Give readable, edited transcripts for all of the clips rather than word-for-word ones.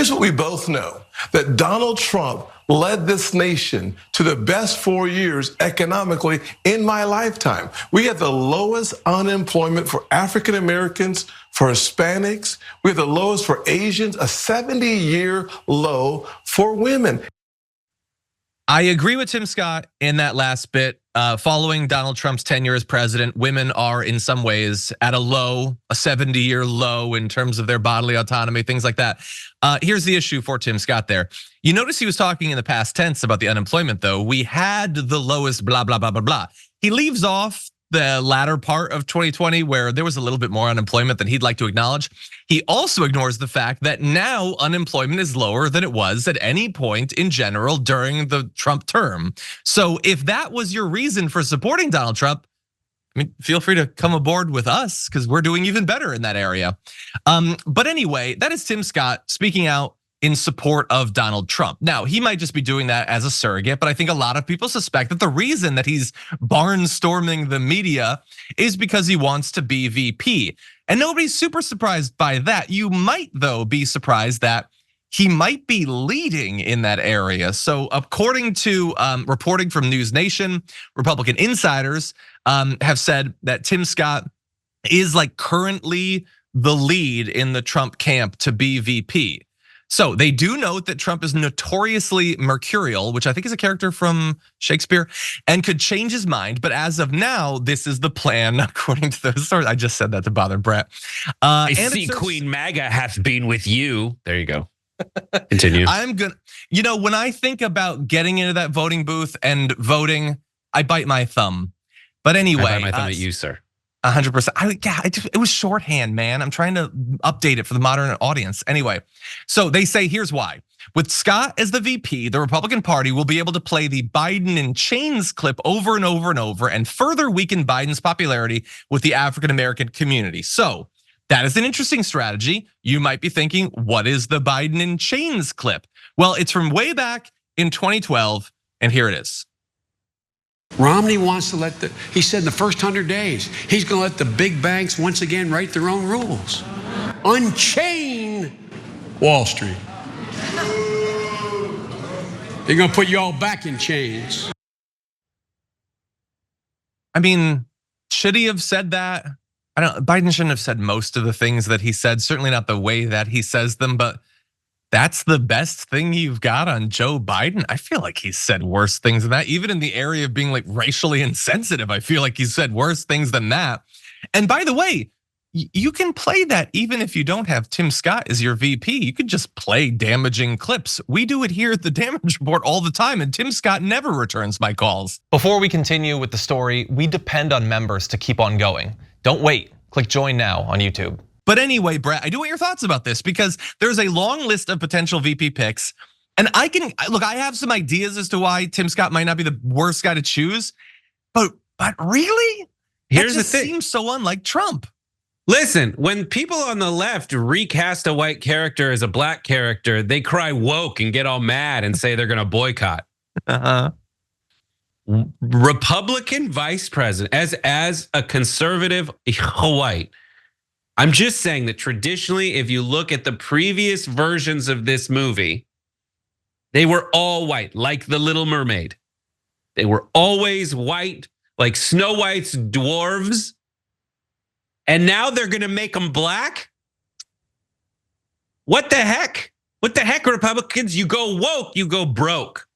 Here's what we both know, that Donald Trump led this nation to the best 4 years economically in my lifetime. We had the lowest unemployment for African Americans, for Hispanics. We had the lowest for Asians, a 70-year low for women. I agree with Tim Scott in that last bit. Following Donald Trump's tenure as president, women are in some ways at a low, a 70-year low in terms of their bodily autonomy, things like that. Here's the issue for Tim Scott there. You notice he was talking in the past tense about the unemployment though. We had the lowest blah, blah, blah, blah, blah. He leaves off the latter part of 2020 where there was a little bit more unemployment than he'd like to acknowledge. He also ignores the fact that now unemployment is lower than it was at any point in general during the Trump term. So if that was your reason for supporting Donald Trump, I mean, feel free to come aboard with us because we're doing even better in that area. But anyway, that is Tim Scott speaking out in support of Donald Trump. Now, he might just be doing that as a surrogate, but I think a lot of people suspect that the reason that he's barnstorming the media is because he wants to be VP. And nobody's super surprised by that. You might, though, be surprised that he might be leading in that area. So according to reporting from NewsNation, Republican insiders have said that Tim Scott is like currently the lead in the Trump camp to be VP. So they do note that Trump is notoriously mercurial, which I think is a character from Shakespeare, and could change his mind. But as of now, this is the plan, according to those sources. I just said that to bother Brett. I see Queen MAGA hath been with you. There you go. Continue. I'm gonna, when I think about getting into that voting booth and voting, I bite my thumb. But anyway, I bite my thumb at you, sir. 100%. It was shorthand, man. I'm trying to update it for the modern audience. Anyway, so they say here's why. With Scott as the VP, the Republican Party will be able to play the Biden in chains clip over and over and over and further weaken Biden's popularity with the African American community. So that is an interesting strategy. You might be thinking, what is the Biden in chains clip? Well, it's from way back in 2012, and here it is. Romney wants to he said in the first 100 days, he's gonna let the big banks once again write their own rules. Unchain Wall Street. They're gonna put you all back in chains. I mean, should he have said that? Biden shouldn't have said most of the things that he said, certainly not the way that he says them, but that's the best thing you've got on Joe Biden. I feel like he's said worse things than that. Even in the area of being like racially insensitive, I feel like he's said worse things than that. And by the way, you can play that even if you don't have Tim Scott as your VP. You could just play damaging clips. We do it here at the Damage Report all the time, and Tim Scott never returns my calls. Before we continue with the story, we depend on members to keep on going. Don't wait. Click join now on YouTube. But anyway, Brett, I do want your thoughts about this because there's a long list of potential VP picks. And I have some ideas as to why Tim Scott might not be the worst guy to choose. But really? Here's the thing. It seems so unlike Trump. Listen, when people on the left recast a white character as a black character, they cry woke and get all mad and say they're gonna boycott. Republican vice president, as a conservative white, I'm just saying that traditionally, if you look at the previous versions of this movie, they were all white, like The Little Mermaid. They were always white, like Snow White's dwarves. And now they're gonna make them black? What the heck? What the heck, Republicans? You go woke, you go broke.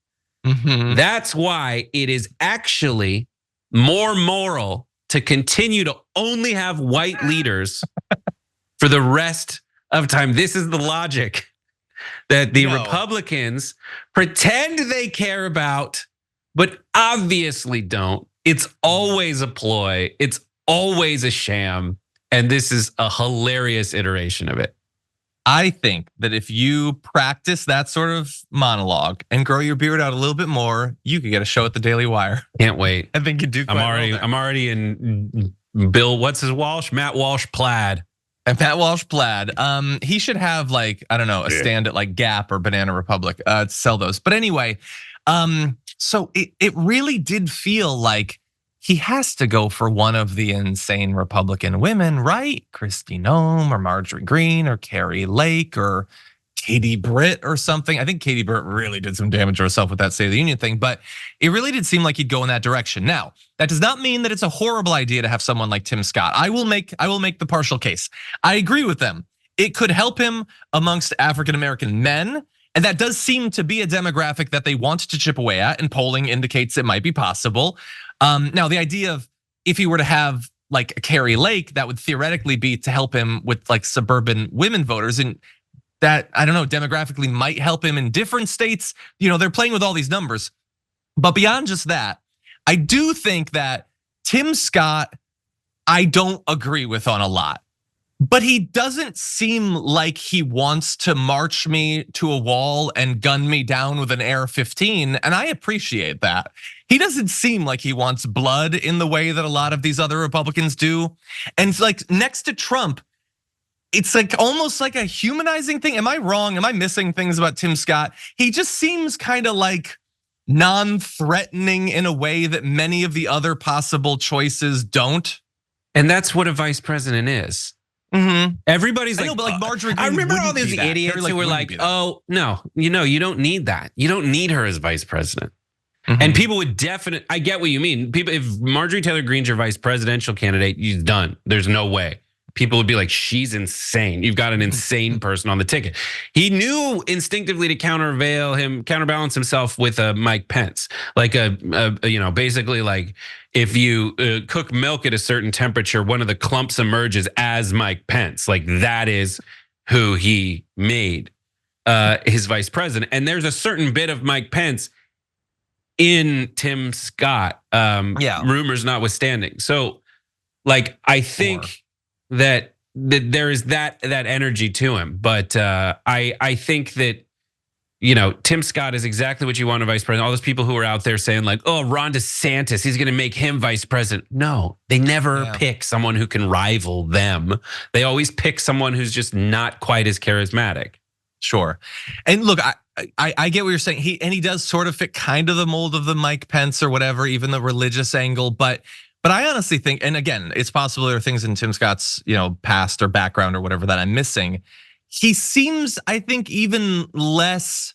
That's why it is actually more moral to continue to only have white leaders for the rest of time. This is the logic that the Republicans pretend they care about, but obviously don't. It's always a ploy. It's always a sham. And this is a hilarious iteration of it. I think that if you practice that sort of monologue and grow your beard out a little bit more, you could get a show at the Daily Wire. Can't wait. I think you do. I'm already in Bill. What's his Walsh? Matt Walsh plaid. And Matt Walsh plaid. He should have like, I don't know, a stand at like Gap or Banana Republic to sell those. But anyway, so it really did feel like he has to go for one of the insane Republican women, right? Kristi Noem or Marjorie Greene or Carrie Lake or Katie Britt or something. I think Katie Britt really did some damage to herself with that State of the Union thing, but it really did seem like he'd go in that direction. Now, that does not mean that it's a horrible idea to have someone like Tim Scott. I will make the partial case. I agree with them. It could help him amongst African-American men, and that does seem to be a demographic that they want to chip away at, and polling indicates it might be possible. Now, the idea of if he were to have like a Carrie Lake, that would theoretically be to help him with like suburban women voters, and that, I don't know, demographically might help him in different states. They're playing with all these numbers. But beyond just that, I do think that Tim Scott, I don't agree with on a lot. But he doesn't seem like he wants to march me to a wall and gun me down with an AR-15, and I appreciate that. He doesn't seem like he wants blood in the way that a lot of these other Republicans do. And it's like next to Trump, it's like almost like a humanizing thing. Am I wrong? Am I missing things about Tim Scott? He just seems kind of like non-threatening in a way that many of the other possible choices don't. And that's what a vice president is. Everybody's like, I know, but like Marjorie Greene, I remember all wouldn't these be that. idiots Carrie who were Lake like, wouldn't be that. oh, no, you don't need that. You don't need her as vice president. And people would definitely, I get what you mean. People, if Marjorie Taylor Greene's your vice presidential candidate, you're done. There's no way. People would be like, she's insane. You've got an insane person on the ticket. He knew instinctively to counterbalance himself with a Mike Pence, like basically like if you cook milk at a certain temperature, one of the clumps emerges as Mike Pence. Like that is who he made his vice president. And there's a certain bit of Mike Pence in Tim Scott, rumors notwithstanding. So, like, I think that there is that energy to him, but I think that Tim Scott is exactly what you want a vice president. All those people who are out there saying like, oh, Ron DeSantis, he's going to make him vice president. No, they never pick someone who can rival them. They always pick someone who's just not quite as charismatic. Sure, and look, I get what you're saying. He does sort of fit kind of the mold of the Mike Pence or whatever, even the religious angle, but I honestly think, and again, it's possible there are things in Tim Scott's, past or background or whatever that I'm missing. He seems, I think, even less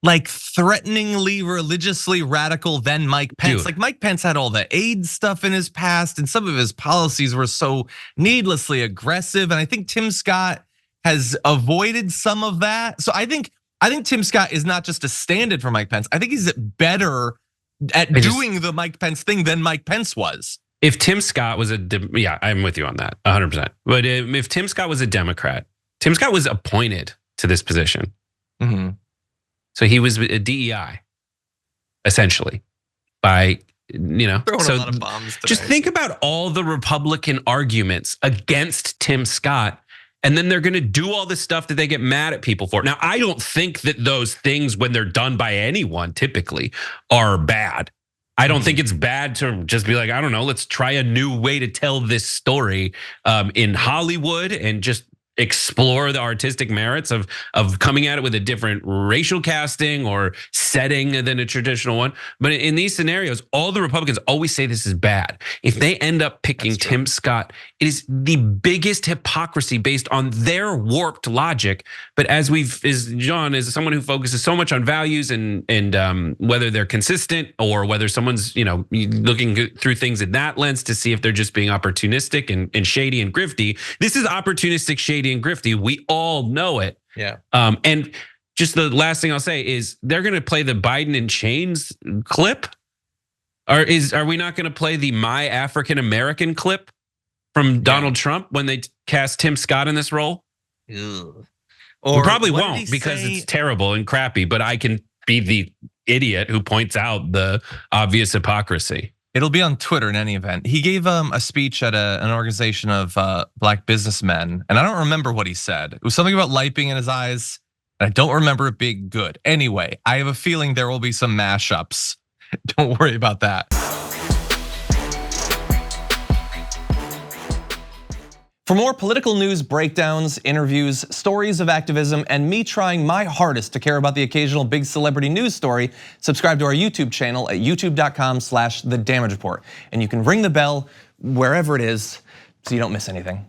like threateningly religiously radical than Mike Pence. Dude. Like Mike Pence had all the AIDS stuff in his past, and some of his policies were so needlessly aggressive. And I think Tim Scott has avoided some of that. So I think Tim Scott is not just a stand-in for Mike Pence. I think he's better at doing the Mike Pence thing than Mike Pence was. If Tim Scott was I'm with you on that 100%. But if Tim Scott was a Democrat, Tim Scott was appointed to this position. So he was a DEI, essentially, by, throwing a lot of bombs today. Just think about all the Republican arguments against Tim Scott, and then they're gonna do all this stuff that they get mad at people for. Now, I don't think that those things, when they're done by anyone, typically are bad. I don't think it's bad to just be like, I don't know, let's try a new way to tell this story in Hollywood and just explore the artistic merits of coming at it with a different racial casting or setting than a traditional one. But in these scenarios, all the Republicans always say this is bad. If they end up picking Tim Scott, it is the biggest hypocrisy based on their warped logic. But as John is someone who focuses so much on values and whether they're consistent or whether someone's looking through things in that lens to see if they're just being opportunistic and shady and grifty. This is opportunistic, shady and grifty. We all know it. Yeah. And just the last thing I'll say is they're going to play the Biden in chains clip. Are we not going to play the My African American clip from Donald Trump when they cast Tim Scott in this role? Or we probably won't because it's terrible and crappy, but I can be the idiot who points out the obvious hypocrisy. It'll be on Twitter in any event. He gave a speech at an organization of black businessmen, and I don't remember what he said. It was something about light being in his eyes, and I don't remember it being good. Anyway, I have a feeling there will be some mashups. Don't worry about that. For more political news, breakdowns, interviews, stories of activism, and me trying my hardest to care about the occasional big celebrity news story, subscribe to our YouTube channel at youtube.com/The Damage Report. And you can ring the bell wherever it is so you don't miss anything.